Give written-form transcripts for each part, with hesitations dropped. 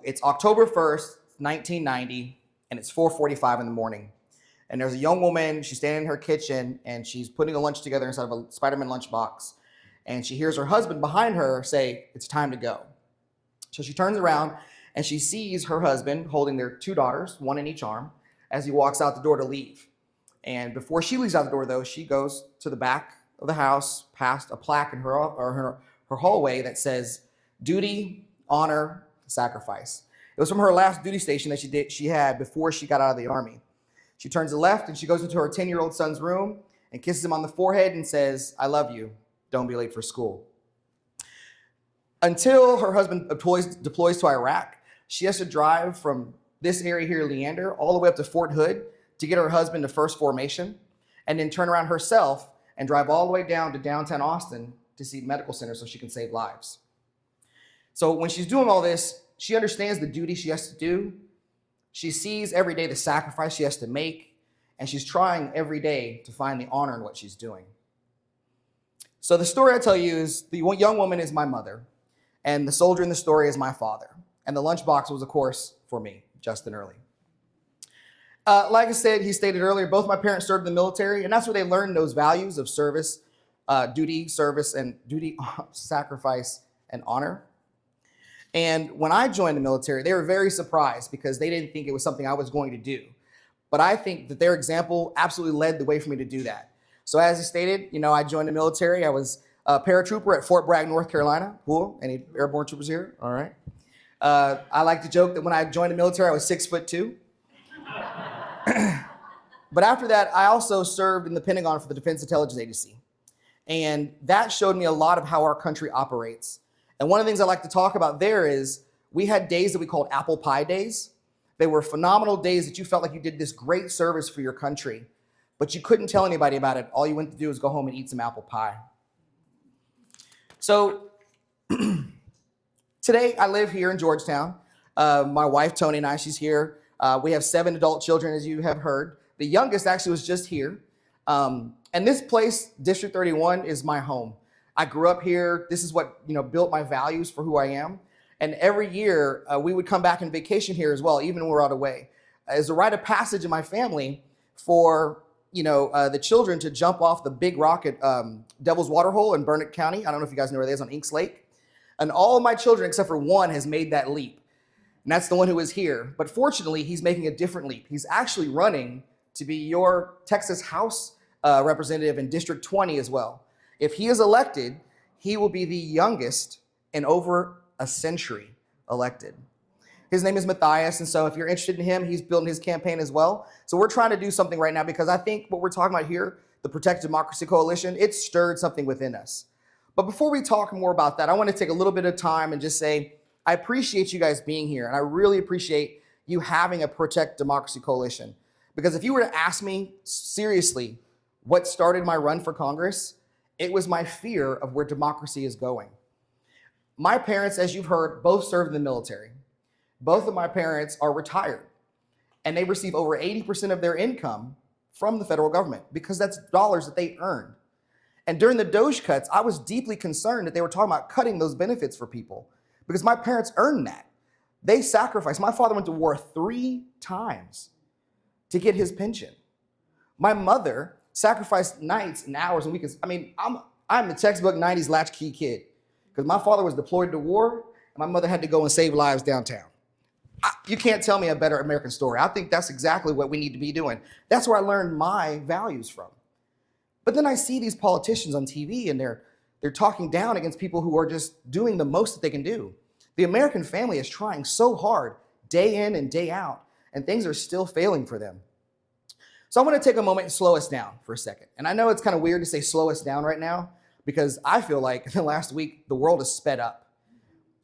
it's October 1st, 1990, and it's 4:45 in the morning. And there's a young woman, she's standing in her kitchen, and she's putting a lunch together inside of a Spider-Man lunchbox. And she hears her husband behind her say, "It's time to go." So she turns around, and she sees her husband holding their two daughters, one in each arm, as he walks out the door to leave. And before she leaves out the door, though, she goes to the back of the house, past a plaque in her hallway that says, "Duty, honor, sacrifice." It was from her last duty station that she had before she got out of the Army. She turns left and she goes into her 10-year-old son's room and kisses him on the forehead and says, "I love you. Don't be late for school." Until her husband deploys to Iraq, she has to drive from this area here, Leander, all the way up to Fort Hood to get her husband to first formation, and then turn around herself and drive all the way down to downtown Austin to see medical center so she can save lives. So when she's doing all this, she understands the duty she has to do. She sees every day the sacrifice she has to make, and she's trying every day to find the honor in what she's doing. So the story I tell you is the young woman is my mother, and the soldier in the story is my father. And the lunchbox was, of course, for me, Justin Early. Like I said, he stated earlier, both my parents served in the military, and that's where they learned those values of service, duty, service, and duty, sacrifice, and honor. And when I joined the military, they were very surprised because they didn't think it was something I was going to do. But I think that their example absolutely led the way for me to do that. So as he stated, I joined the military. I was a paratrooper at Fort Bragg, North Carolina. Cool. Any airborne troopers here? All right. I like to joke that when I joined the military, I was 6'2". But after that, I also served in the Pentagon for the Defense Intelligence Agency. And that showed me a lot of how our country operates. And one of the things I like to talk about there is we had days that we called apple pie days. They were phenomenal days that you felt like you did this great service for your country, but you couldn't tell anybody about it. All you went to do was go home and eat some apple pie. So today I live here in Georgetown. My wife, Tony, and I, she's here. We have 7 adult children, as you have heard. The youngest actually was just here. And this place, District 31, is my home. I grew up here. This is what, built my values for who I am. And every year we would come back and vacation here as well, even when we're out away. As a rite of passage in my family for, the children to jump off the big rock at Devil's Waterhole in Burnett County. I don't know if you guys know where that is, on Inks Lake. And all of my children, except for one, has made that leap. And that's the one who is here. But fortunately, he's making a different leap. He's actually running to be your Texas House representative in District 20 as well. If he is elected, he will be the youngest in over a century elected. His name is Matthias, and so if you're interested in him, he's building his campaign as well. So we're trying to do something right now because I think what we're talking about here, the Protect Democracy Coalition, it stirred something within us. But before we talk more about that, I want to take a little bit of time and just say, I appreciate you guys being here, and I really appreciate you having a Protect Democracy Coalition. Because if you were to ask me seriously what started my run for Congress, it was my fear of where democracy is going. My parents, as you've heard, both served in the military. Both of my parents are retired, and they receive over 80% of their income from the federal government because that's dollars that they earned. And during the DOGE cuts, I was deeply concerned that they were talking about cutting those benefits for people because my parents earned that. They sacrificed. My father went to war 3 times to get his pension. My mother sacrificed nights and hours and weekends. I mean, I'm the textbook 90s latchkey kid because my father was deployed to war and my mother had to go and save lives downtown. You can't tell me a better American story. I think that's exactly what we need to be doing. That's where I learned my values from. But then I see these politicians on TV and they're talking down against people who are just doing the most that they can do. The American family is trying so hard day in and day out, and things are still failing for them. So I want to take a moment and slow us down for a second. And I know it's kind of weird to say slow us down right now because I feel like in the last week, the world has sped up.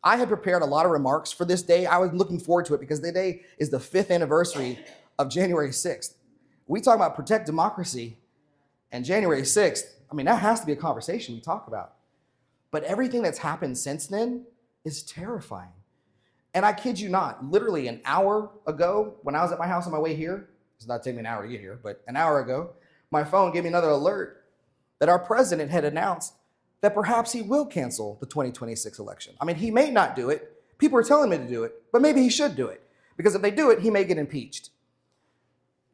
I had prepared a lot of remarks for this day. I was looking forward to it because the day is the 5th anniversary of January 6th. We talk about protect democracy, and January 6th, I mean, that has to be a conversation we talk about. But everything that's happened since then is terrifying. And I kid you not, literally an hour ago, when I was at my house on my way here, it's not taking me an hour to get here, but an hour ago, my phone gave me another alert that our president had announced that perhaps he will cancel the 2026 election. I mean, he may not do it, People are telling him to do it, but maybe he should do it, because if they do it, he may get impeached.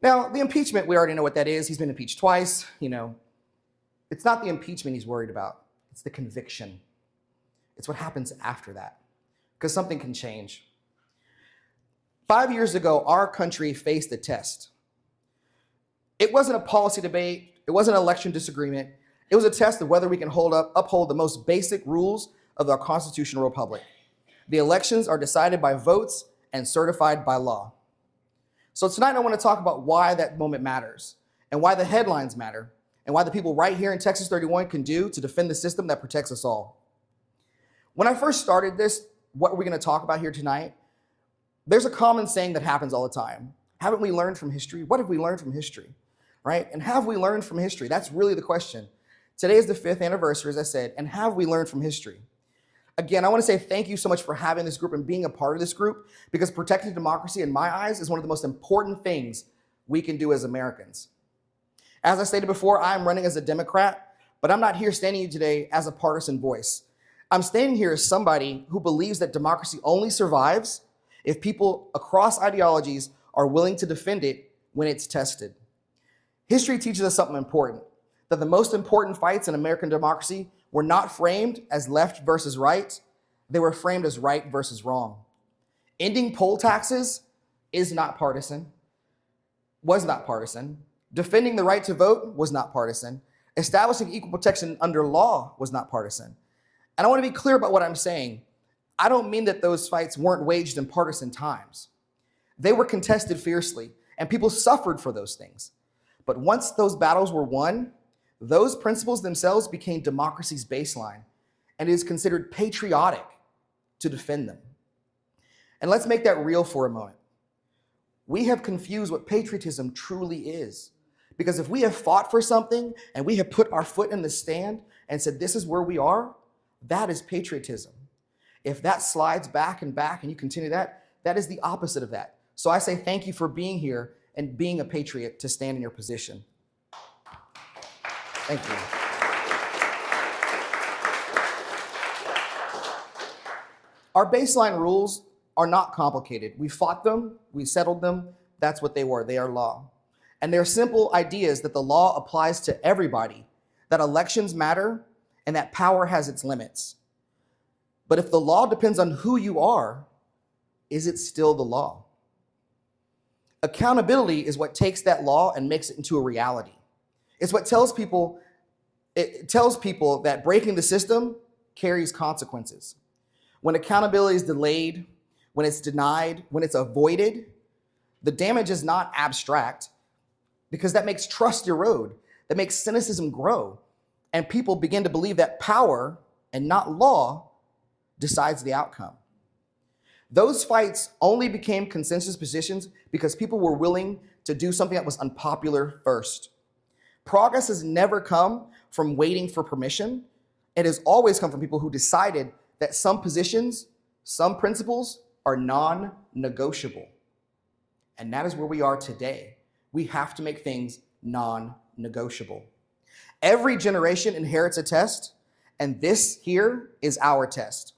Now, the impeachment, we already know what that is. He's been impeached twice. It's not the impeachment he's worried about. It's the conviction. It's what happens after that, because something can change. 5 years ago, our country faced a test. It wasn't a policy debate. It wasn't an election disagreement. It was a test of whether we can uphold the most basic rules of our constitutional republic. The elections are decided by votes and certified by law. So tonight I want to talk about why that moment matters, and why the headlines matter, and why the people right here in Texas 31 can do to defend the system that protects us all. When I first started this, what we're going to talk about here tonight, there's a common saying that happens all the time. Haven't we learned from history? What have we learned from history, right? And have we learned from history? That's really the question. Today is the 5th anniversary, as I said, and have we learned from history? Again, I want to say thank you so much for having this group and being a part of this group, because protecting democracy, in my eyes, is one of the most important things we can do as Americans. As I stated before, I'm running as a Democrat, but I'm not here standing here today as a partisan voice. I'm standing here as somebody who believes that democracy only survives if people across ideologies are willing to defend it when it's tested. History teaches us something important, that the most important fights in American democracy were not framed as left versus right. They were framed as right versus wrong. Ending poll taxes was not partisan. Defending the right to vote was not partisan. Establishing equal protection under law was not partisan. And I want to be clear about what I'm saying. I don't mean that those fights weren't waged in partisan times. They were contested fiercely, and people suffered for those things. But once those battles were won, those principles themselves became democracy's baseline, and it is considered patriotic to defend them. And let's make that real for a moment. We have confused what patriotism truly is. Because if we have fought for something and we have put our foot in the stand and said, this is where we are, that is patriotism. If that slides back and you continue that, that is the opposite of that. So I say thank you for being here and being a patriot to stand in your position. Thank you. Our baseline rules are not complicated. We fought them, we settled them, that's what they were. They are law. And they're simple ideas that the law applies to everybody, that elections matter, and that power has its limits. But if the law depends on who you are, is it still the law? Accountability is what takes that law and makes it into a reality. It's what tells people that breaking the system carries consequences. When accountability is delayed, when it's denied, when it's avoided, the damage is not abstract, because that makes trust erode, that makes cynicism grow, and people begin to believe that power and not law decides the outcome. Those fights only became consensus positions because people were willing to do something that was unpopular first. Progress has never come from waiting for permission. It has always come from people who decided that some positions, some principles are non-negotiable. And that is where we are today. We have to make things non-negotiable. Every generation inherits a test, and this here is our test.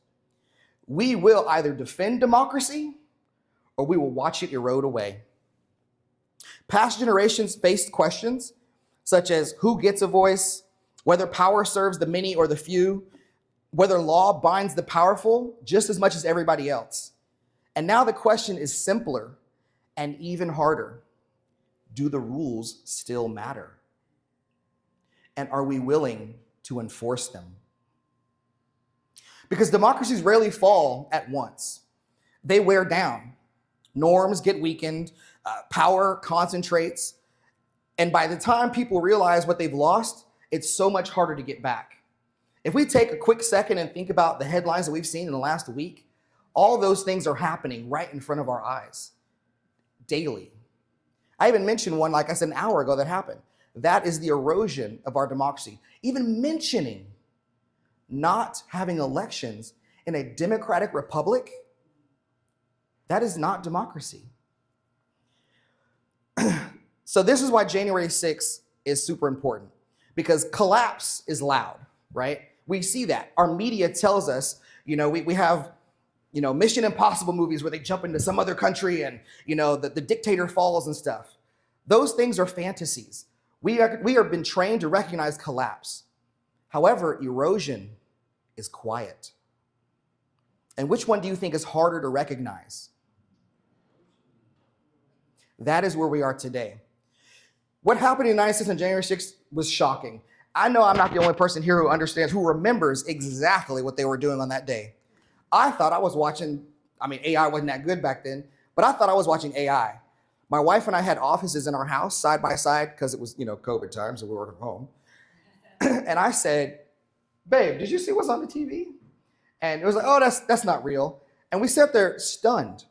We will either defend democracy or we will watch it erode away. Past generations faced questions such as who gets a voice, whether power serves the many or the few, whether law binds the powerful just as much as everybody else. And now the question is simpler and even harder. Do the rules still matter? And are we willing to enforce them? Because democracies rarely fall at once. They wear down. Norms get weakened, power concentrates, and by the time people realize what they've lost, it's so much harder to get back. If we take a quick second and think about the headlines that we've seen in the last week, all those things are happening right in front of our eyes, daily. I even mentioned one, like I said, an hour ago that happened. That is the erosion of our democracy. Even mentioning not having elections in a democratic republic, that is not democracy. So this is why January 6th is super important, because collapse is loud, right? We see that. Our media tells us, we have, Mission Impossible movies where they jump into some other country and, the dictator falls and stuff. Those things are fantasies. We are been trained to recognize collapse. However, erosion is quiet. And which one do you think is harder to recognize? That is where we are today. What happened in the United States on January 6th was shocking. I know I'm not the only person here who understands, who remembers exactly what they were doing on that day. I thought I was watching, AI wasn't that good back then, but I thought I was watching AI. My wife and I had offices in our house side by side because it was, COVID time, so we were at home. And I said, babe, did you see what's on the TV? And it was like, oh, that's not real. And we sat there stunned.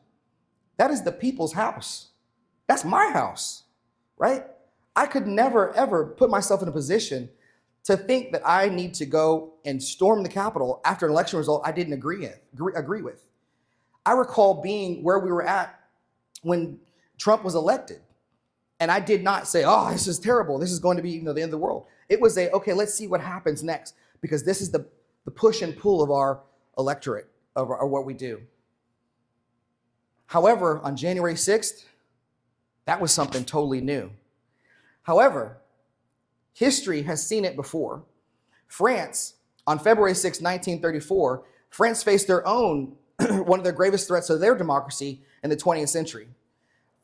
That is the people's house. That's my house, right? I could never, ever put myself in a position to think that I need to go and storm the Capitol after an election result I didn't agree with. I recall being where we were at when Trump was elected. And I did not say, oh, this is terrible. This is going to be the end of the world. It was okay, let's see what happens next, because this is the push and pull of our electorate, of what we do. However, on January 6th, that was something totally new. However, history has seen it before. France, on February 6, 1934, France faced their own, one of the gravest threats to their democracy in the 20th century.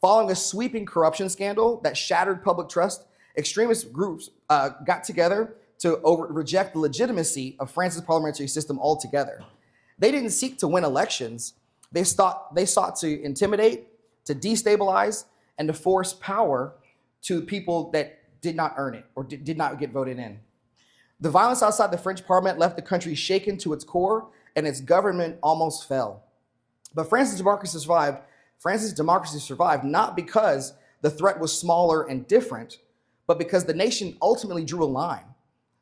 Following a sweeping corruption scandal that shattered public trust, extremist groups got together to reject the legitimacy of France's parliamentary system altogether. They didn't seek to win elections. They sought to intimidate, to destabilize, and to force power to people that did not earn it or did not get voted in. The violence outside the French parliament left the country shaken to its core, and its government almost fell. But France's democracy survived not because the threat was smaller and different, but because the nation ultimately drew a line.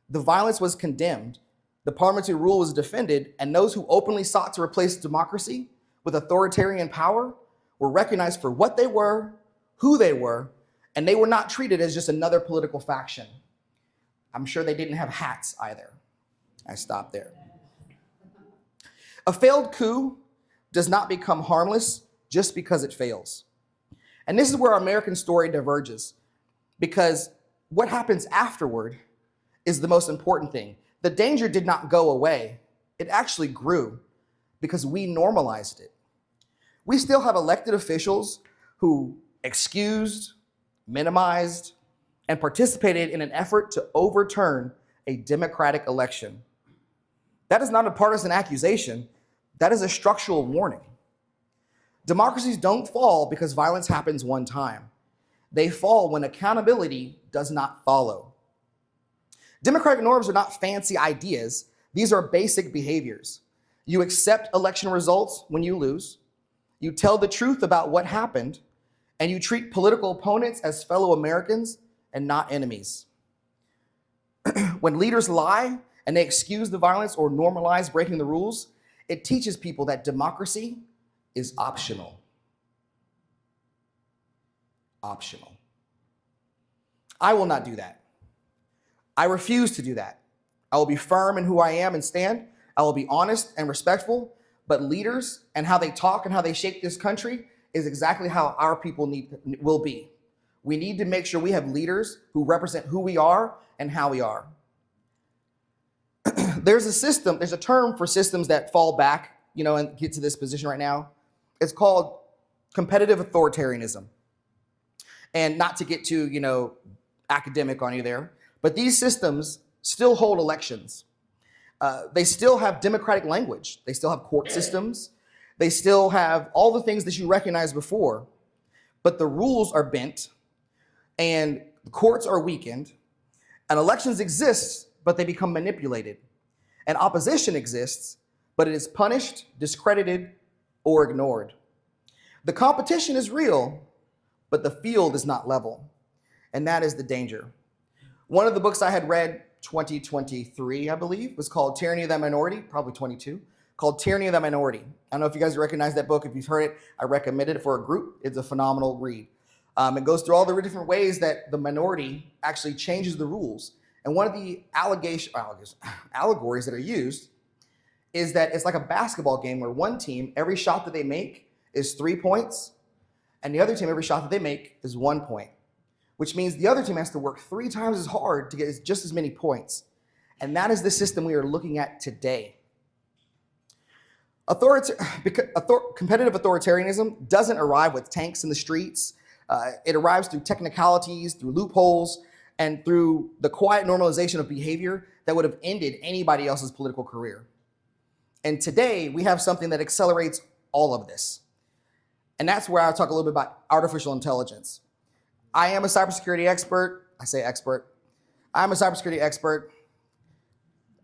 The violence was condemned, the parliamentary rule was defended, and those who openly sought to replace democracy with authoritarian power were recognized for what they were, who they were, and they were not treated as just another political faction. I'm sure they didn't have hats either. I stopped there. A failed coup does not become harmless just because it fails. And this is where our American story diverges, because what happens afterward is the most important thing. The danger did not go away. It actually grew because we normalized it. We still have elected officials who excused, minimized, and participated in an effort to overturn a democratic election. That is not a partisan accusation. That is a structural warning. Democracies don't fall because violence happens one time. They fall when accountability does not follow. Democratic norms are not fancy ideas. These are basic behaviors. You accept election results when you lose. You tell the truth about what happened, and you treat political opponents as fellow Americans and not enemies. When leaders lie and they excuse the violence or normalize breaking the rules, it teaches people that democracy is optional. Optional. I will not do that. I refuse to do that. I will be firm in who I am and stand. I will be honest and respectful, but leaders and how they talk and how they shape this country is exactly how our people will be. We need to make sure we have leaders who represent who we are and how we are. There's a term for systems that fall back, and get to this position right now. It's called competitive authoritarianism. And not to get too, academic on you there, but these systems still hold elections. They still have democratic language. They still have court systems. They still have all the things that you recognized before, but the rules are bent and the courts are weakened, and elections exist, but they become manipulated. And opposition exists, but it is punished, discredited, or ignored. The competition is real, but the field is not level. And that is the danger. One of the books I had read, 2023, I believe, was called Tyranny of the Minority, probably 22, called Tyranny of the Minority. I don't know if you guys recognize that book. If you've heard it, I recommend it for a group. It's a phenomenal read. It goes through all the different ways that the minority actually changes the rules. And one of the allegories that are used is that it's like a basketball game where one team, every shot that they make is 3 points, and the other team, every shot that they make is 1 point, which means the other team has to work 3 times as hard to get just as many points. And that is the system we are looking at today. Competitive authoritarianism doesn't arrive with tanks in the streets. It arrives through technicalities, through loopholes, and through the quiet normalization of behavior that would have ended anybody else's political career. And today, we have something that accelerates all of this. And that's where I'll talk a little bit about artificial intelligence. I am a cybersecurity expert. I say expert. I'm a cybersecurity expert.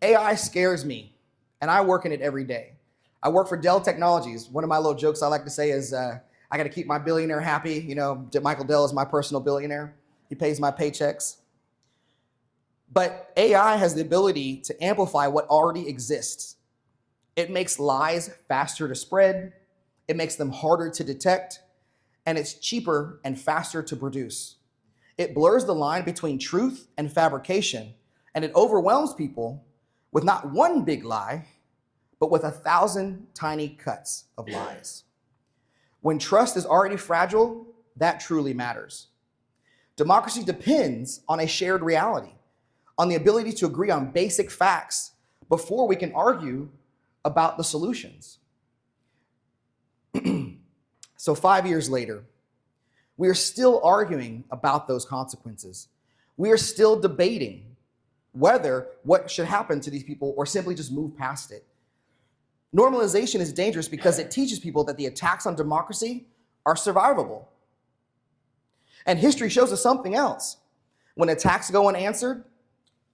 AI scares me, and I work in it every day. I work for Dell Technologies. One of my little jokes I like to say is, I got to keep my billionaire happy. You know, Michael Dell is my personal billionaire. He pays my paychecks. But AI has the ability to amplify what already exists. It makes lies faster to spread. It makes them harder to detect. And it's cheaper and faster to produce. It blurs the line between truth and fabrication. And it overwhelms people with not one big lie, but with 1,000 tiny cuts of lies. When trust is already fragile, that truly matters. Democracy depends on a shared reality, on the ability to agree on basic facts before we can argue about the solutions. So 5 years later, we are still arguing about those consequences. We are still debating whether what should happen to these people or simply just move past it. Normalization is dangerous because it teaches people that the attacks on democracy are survivable. And history shows us something else. When attacks go unanswered,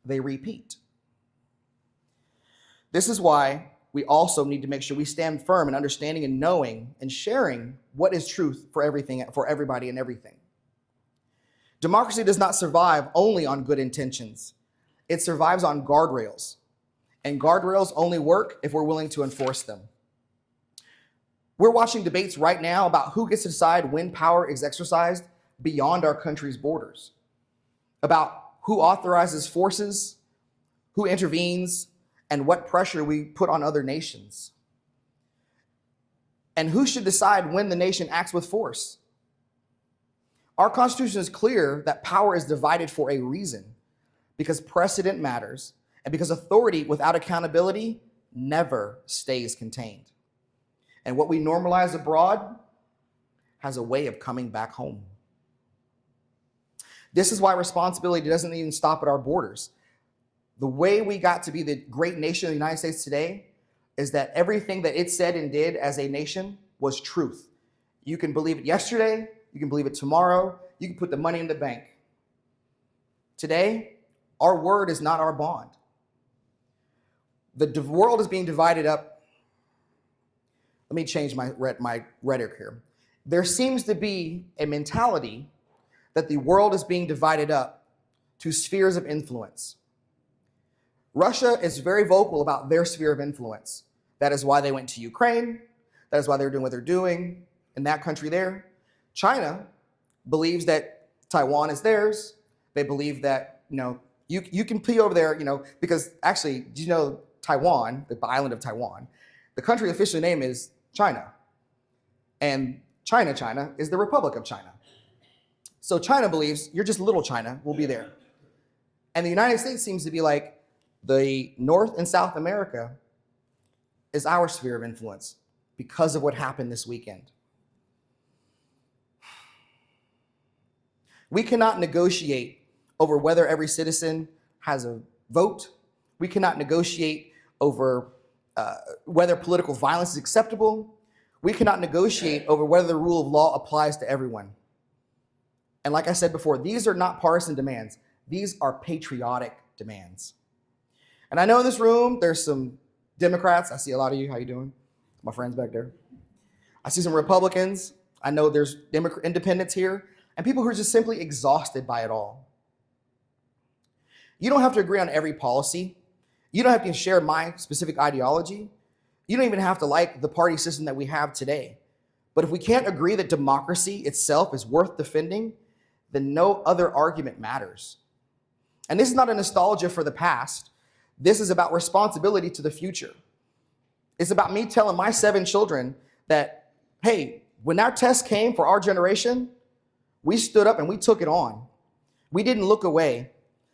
they repeat. This is why we also need to make sure we stand firm in understanding and knowing and sharing what is truth for everything, for everybody and everything. Democracy does not survive only on good intentions. It survives on guardrails. And guardrails only work if we're willing to enforce them. We're watching debates right now about who gets to decide when power is exercised beyond our country's borders, about who authorizes forces, who intervenes, and what pressure we put on other nations, and who should decide when the nation acts with force. Our Constitution is clear that power is divided for a reason, because precedent matters, and because authority without accountability never stays contained. And what we normalize abroad has a way of coming back home. This is why responsibility doesn't even stop at our borders. The way we got to be the great nation of the United States today is that everything that it said and did as a nation was truth. You can believe it yesterday, you can believe it tomorrow, you can put the money in the bank. Today, our word is not our bond. The world is being divided up. Let me change my rhetoric here. There seems to be a mentality that the world is being divided up to spheres of influence. Russia is very vocal about their sphere of influence. That is why they went to Ukraine. That is why they're doing what they're doing in that country there. China believes that Taiwan is theirs. They believe that, you can be over there, because actually, do you know Taiwan, the island of Taiwan, the country official name is China. And China is the Republic of China. So China believes you're just little China, we'll be there. And the United States seems to be like the North and South America is our sphere of influence because of what happened this weekend. We cannot negotiate over whether every citizen has a vote. We cannot negotiate over whether political violence is acceptable. We cannot negotiate over whether the rule of law applies to everyone. And like I said before, these are not partisan demands. These are patriotic demands. And I know in this room, there's some Democrats. I see a lot of you. How you doing? My friends back there. I see some Republicans. I know there's independents here and people who are just simply exhausted by it all. You don't have to agree on every policy. You don't have to share my specific ideology. You don't even have to like the party system that we have today. But if we can't agree that democracy itself is worth defending, then no other argument matters. And this is not a nostalgia for the past. This is about responsibility to the future. It's about me telling my 7 children that, hey, when our test came for our generation, we stood up and we took it on. We didn't look away.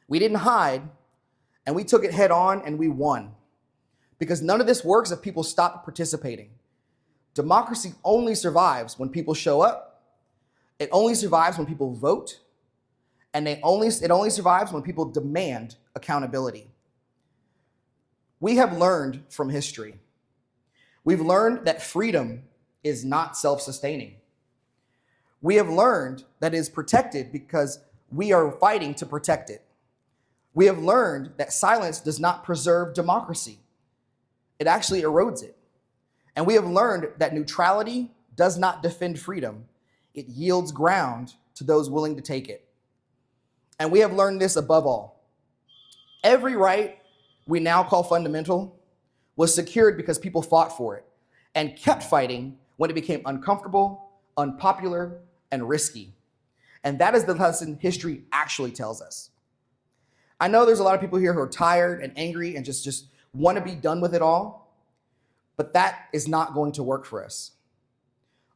We didn't hide. And we took it head on and we won. Because none of this works if people stop participating. Democracy only survives when people show up. It only survives when people vote. And it only survives when people demand accountability. We have learned from history. We've learned that freedom is not self-sustaining. We have learned that it is protected because we are fighting to protect it. We have learned that silence does not preserve democracy. It actually erodes it. And we have learned that neutrality does not defend freedom. It yields ground to those willing to take it. And we have learned this above all. Every right we now call fundamental was secured because people fought for it and kept fighting when it became uncomfortable, unpopular, and risky. And that is the lesson history actually tells us. I know there's a lot of people here who are tired and angry and just want to be done with it all, but that is not going to work for us.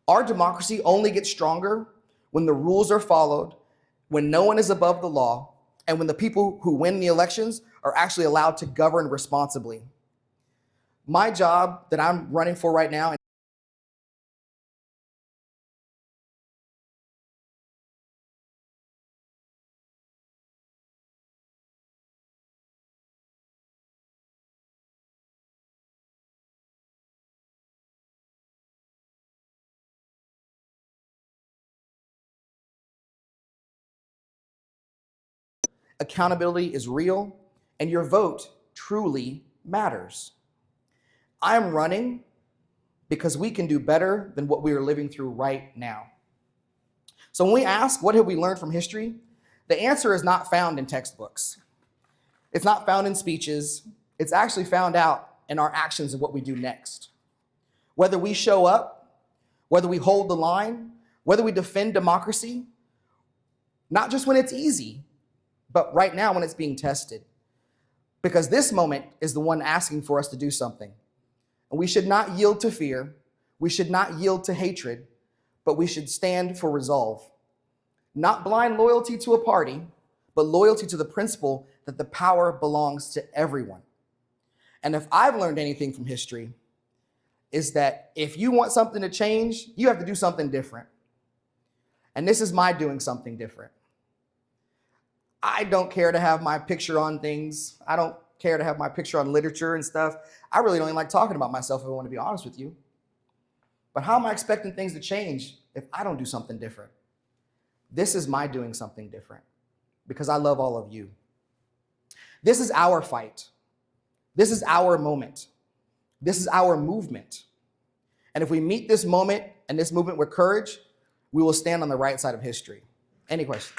Our democracy only gets stronger when the rules are followed, when no one is above the law, and when the people who win the elections are actually allowed to govern responsibly. My job that I'm running for right now accountability is real, and your vote truly matters. I'm running because we can do better than what we are living through right now. So when we ask, what have we learned from history? The answer is not found in textbooks. It's not found in speeches. It's actually found out in our actions and what we do next. Whether we show up, whether we hold the line, whether we defend democracy, not just when it's easy, but right now when it's being tested. Because this moment is the one asking for us to do something. And we should not yield to fear. We should not yield to hatred, but we should stand for resolve. Not blind loyalty to a party, but loyalty to the principle that the power belongs to everyone. And if I've learned anything from history, is that if you want something to change, you have to do something different. And this is my doing something different. I don't care to have my picture on things. I don't care to have my picture on literature and stuff. I really don't even like talking about myself, if I want to be honest with you. But how am I expecting things to change if I don't do something different? This is my doing something different because I love all of you. This is our fight. This is our moment. This is our movement. And if we meet this moment and this movement with courage, we will stand on the right side of history. Any questions?